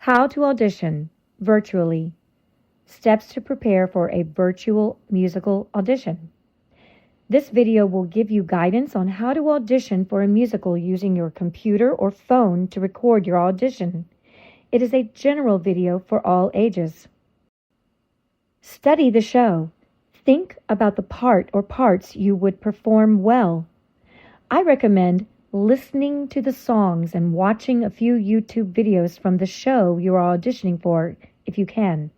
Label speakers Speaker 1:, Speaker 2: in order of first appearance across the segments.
Speaker 1: How to audition virtually. Steps to prepare for a virtual musical audition. This video will give you guidance on how to audition for a musical using your computer or phone to record your audition. It is a general video for all ages. Study the show. Think about the part or parts you would perform well. I recommend listening to the songs and watching a few YouTube videos from the show you are auditioning for if you can.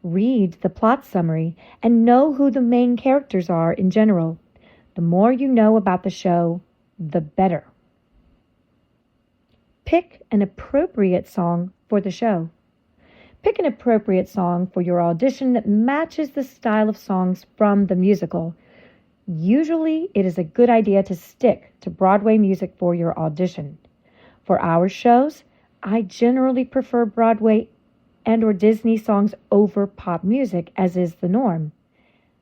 Speaker 1: Read the plot summary and know who the main characters are in general. The more you know about the show, the better. Pick an appropriate song for the show. Pick an appropriate song for your audition that matches the style of songs from the musical. Usually, it is a good idea to stick to Broadway music for your audition. For our shows, I generally prefer Broadway and/or Disney songs over pop music, as is the norm.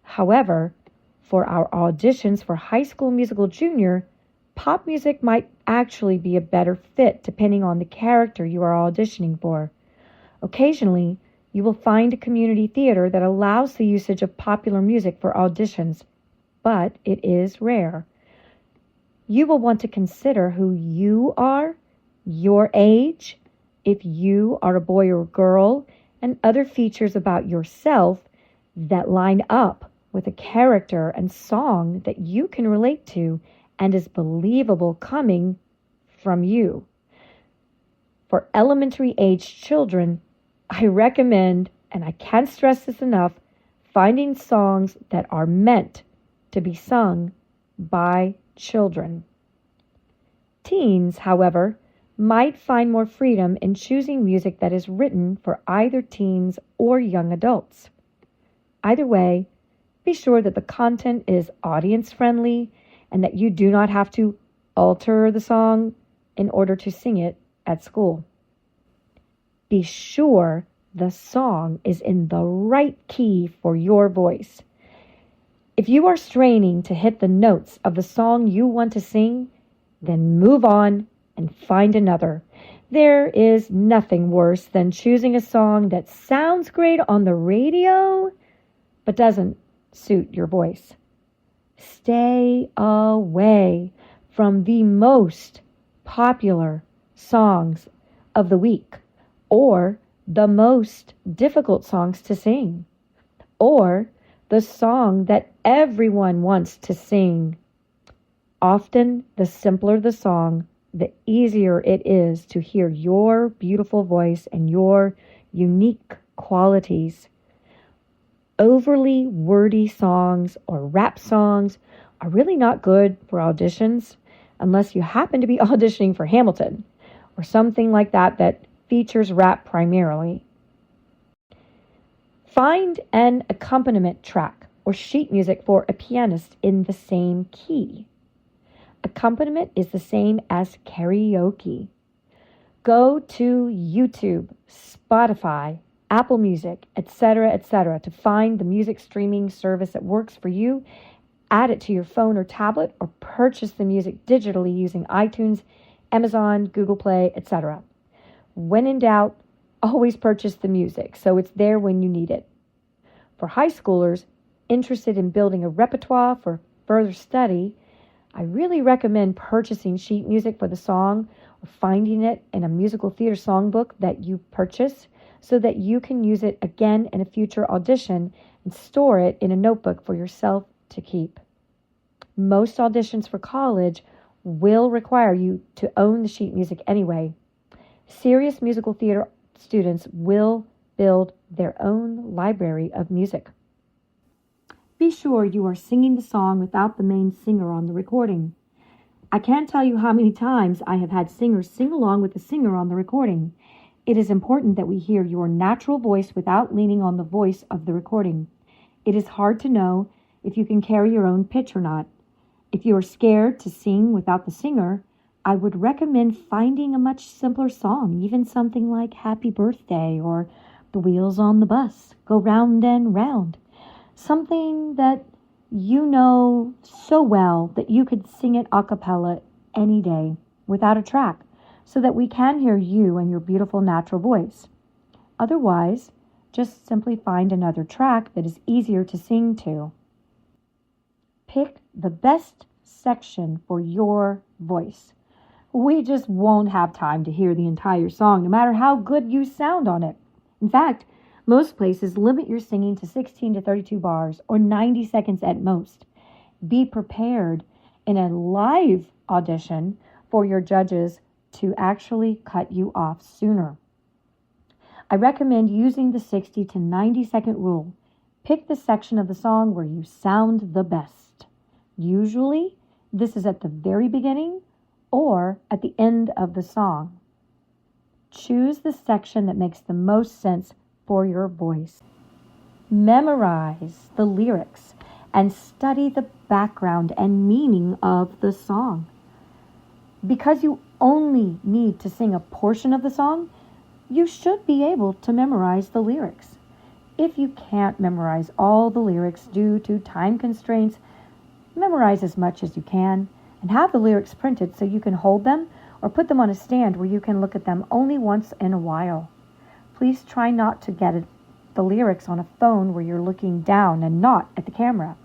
Speaker 1: However, for our auditions for High School Musical Junior, pop music might actually be a better fit depending on the character you are auditioning for. Occasionally, you will find a community theater that allows the usage of popular music for auditions, but it is rare. You will want to consider who you are, your age, if you are a boy or girl, and other features about yourself that line up with a character and song that you can relate to and is believable coming from you. For elementary age children, I recommend, and I can't stress this enough, finding songs that are meant to be sung by children. Teens, however, might find more freedom in choosing music that is written for either teens or young adults. Either way, be sure that the content is audience-friendly and that you do not have to alter the song in order to sing it at school. Be sure the song is in the right key for your voice. If you are straining to hit the notes of the song you want to sing, then move on and find another. There is nothing worse than choosing a song that sounds great on the radio, but doesn't suit your voice. Stay away from the most popular songs of the week, or the most difficult songs to sing, or the song that everyone wants to sing. Often, the simpler the song, the easier it is to hear your beautiful voice and your unique qualities. Overly wordy songs or rap songs are really not good for auditions unless you happen to be auditioning for Hamilton or something like that features rap primarily. Find an accompaniment track or sheet music for a pianist in the same key. Accompaniment is the same as karaoke. Go to YouTube, Spotify, Apple Music, etc., to find the music streaming service that works for you. Add it to your phone or tablet, or purchase the music digitally using iTunes, Amazon, Google Play, etc. When in doubt, always purchase the music so it's there when you need it. For high schoolers interested in building a repertoire for further study, I really recommend purchasing sheet music for the song or finding it in a musical theater songbook that you purchase so that you can use it again in a future audition and store it in a notebook for yourself to keep. Most auditions for college will require you to own the sheet music anyway. Serious musical theater students will build their own library of music. Be sure you are singing the song without the main singer on the recording. I can't tell you how many times I have had singers sing along with the singer on the recording. It is important that we hear your natural voice without leaning on the voice of the recording. It is hard to know if you can carry your own pitch or not. If you are scared to sing without the singer, I would recommend finding a much simpler song, even something like Happy Birthday or The Wheels on the Bus Go Round and Round. Something that you know so well that you could sing it a cappella any day without a track. so that we can hear you and your beautiful natural voice. Otherwise, just simply find another track that is easier to sing to. Pick the best section for your voice. We just won't have time to hear the entire song, no matter how good you sound on it. In fact, most places limit your singing to 16 to 32 bars or 90 seconds at most. Be prepared in a live audition for your judges to actually cut you off sooner. I recommend using the 60 to 90 second rule. Pick the section of the song where you sound the best. Usually, this is at the very beginning or at the end of the song. Choose the section that makes the most sense for your voice. Memorize the lyrics and study the background and meaning of the song. Because you only need to sing a portion of the song, you should be able to memorize the lyrics. If you can't memorize all the lyrics due to time constraints, memorize as much as you can and have the lyrics printed so you can hold them or put them on a stand where you can look at them only once in a while. Please try not to get the lyrics on a phone where you're looking down and not at the camera.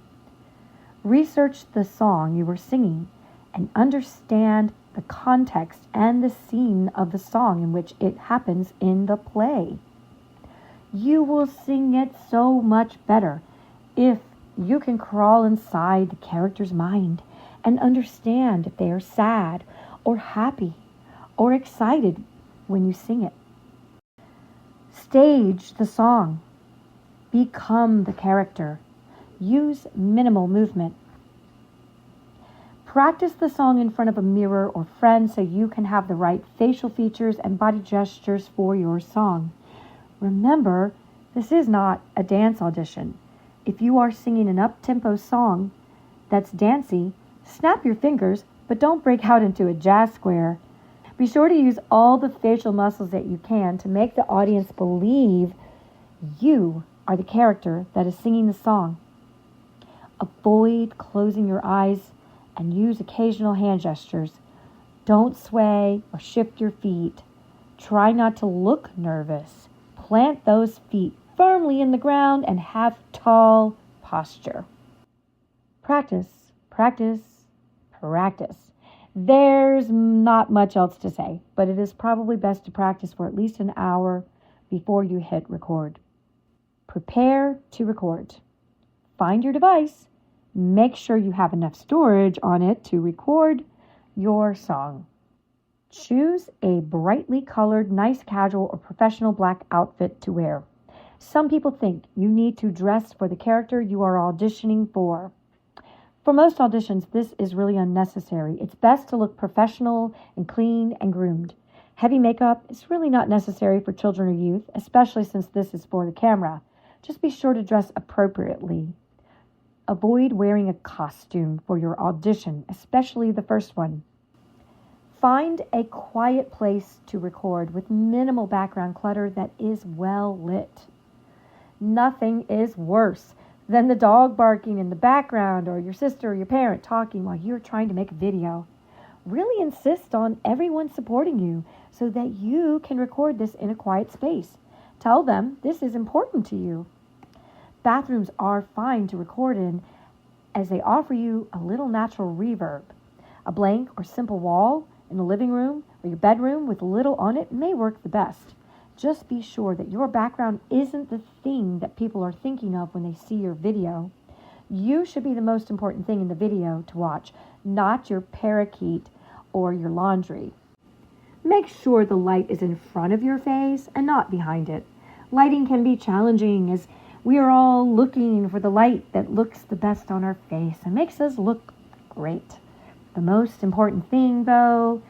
Speaker 1: Research the song you were singing and understand the context and the scene of the song in which it happens in the play. You will sing it so much better if you can crawl inside the character's mind and understand if they are sad or happy or excited when you sing it. Stage the song. Become the character. Use minimal movement. Practice the song in front of a mirror or friend so you can have the right facial features and body gestures for your song. Remember, this is not a dance audition. If you are singing an up-tempo song that's dancey, snap your fingers, but don't break out into a jazz square. Be sure to use all the facial muscles that you can to make the audience believe you are the character that is singing the song. Avoid closing your eyes and use occasional hand gestures. Don't sway or shift your feet. Try not to look nervous. Plant those feet firmly in the ground and have tall posture. Practice, practice, practice. There's not much else to say, but it is probably best to practice for at least an hour before you hit record. Prepare to record. Find your device. Make sure you have enough storage on it to record your song. Choose a brightly colored, nice casual or professional black outfit to wear. Some people think you need to dress for the character you are auditioning for. For most auditions, this is really unnecessary. It's best to look professional and clean and groomed. Heavy makeup is really not necessary for children or youth, especially since this is for the camera. Just be sure to dress appropriately. Avoid wearing a costume for your audition, especially the first one. Find a quiet place to record with minimal background clutter that is well lit. Nothing is worse than the dog barking in the background or your sister or your parent talking while you're trying to make a video. Really insist on everyone supporting you so that you can record this in a quiet space. Tell them this is important to you. Bathrooms are fine to record in as they offer you a little natural reverb. A blank or simple wall in the living room or your bedroom with little on it may work the best. Just be sure that your background isn't the thing that people are thinking of when they see your video. You should be the most important thing in the video to watch, not your parakeet or your laundry. Make sure the light is in front of your face and not behind it. Lighting can be challenging as we are all looking for the light that looks the best on our face and makes us look great. The most important thing, though,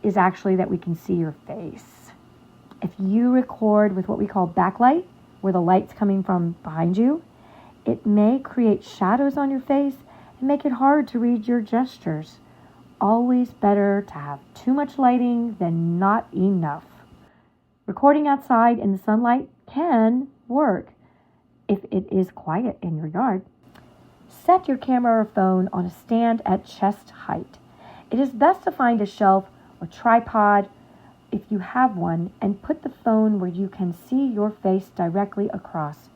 Speaker 1: is actually that we can see your face. If you record with what we call backlight, where the light's coming from behind you, it may create shadows on your face and make it hard to read your gestures. Always better to have too much lighting than not enough. Recording outside in the sunlight can work if it is quiet in your yard. Set your camera or phone on a stand at chest height. It is best to find a shelf or tripod if you have one, and put the phone where you can see your face directly across.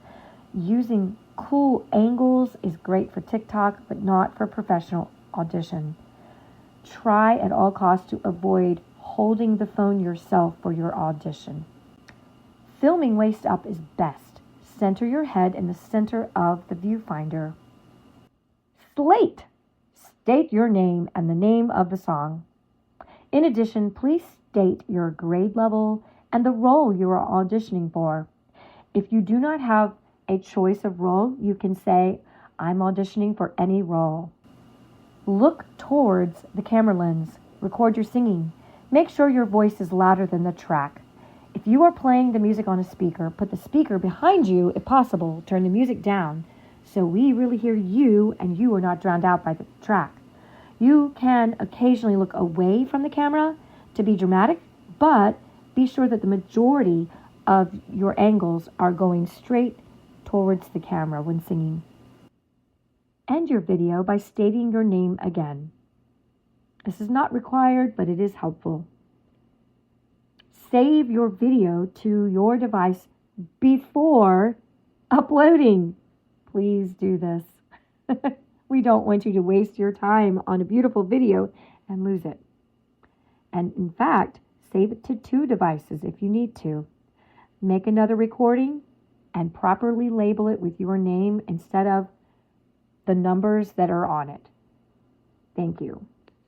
Speaker 1: Using cool angles is great for TikTok, but not for professional audition. Try at all costs to avoid holding the phone yourself for your audition. Filming waist up is best. Center your head in the center of the viewfinder. Slate. State your name and the name of the song. In addition, please state your grade level and the role you are auditioning for. If you do not have a choice of role, you can say, I'm auditioning for any role. Look towards the camera lens. Record your singing. Make sure your voice is louder than the track. If you are playing the music on a speaker, put the speaker behind you if possible. Turn the music down so we really hear you and you are not drowned out by the track. You can occasionally look away from the camera to be dramatic, but be sure that the majority of your angles are going straight towards the camera when singing. End your video by stating your name again. This is not required, but it is helpful. Save your video to your device before uploading. Please do this. We don't want you to waste your time on a beautiful video and lose it. And in fact, save it to 2 devices if you need to. Make another recording and properly label it with your name instead of the numbers that are on it. Thank you.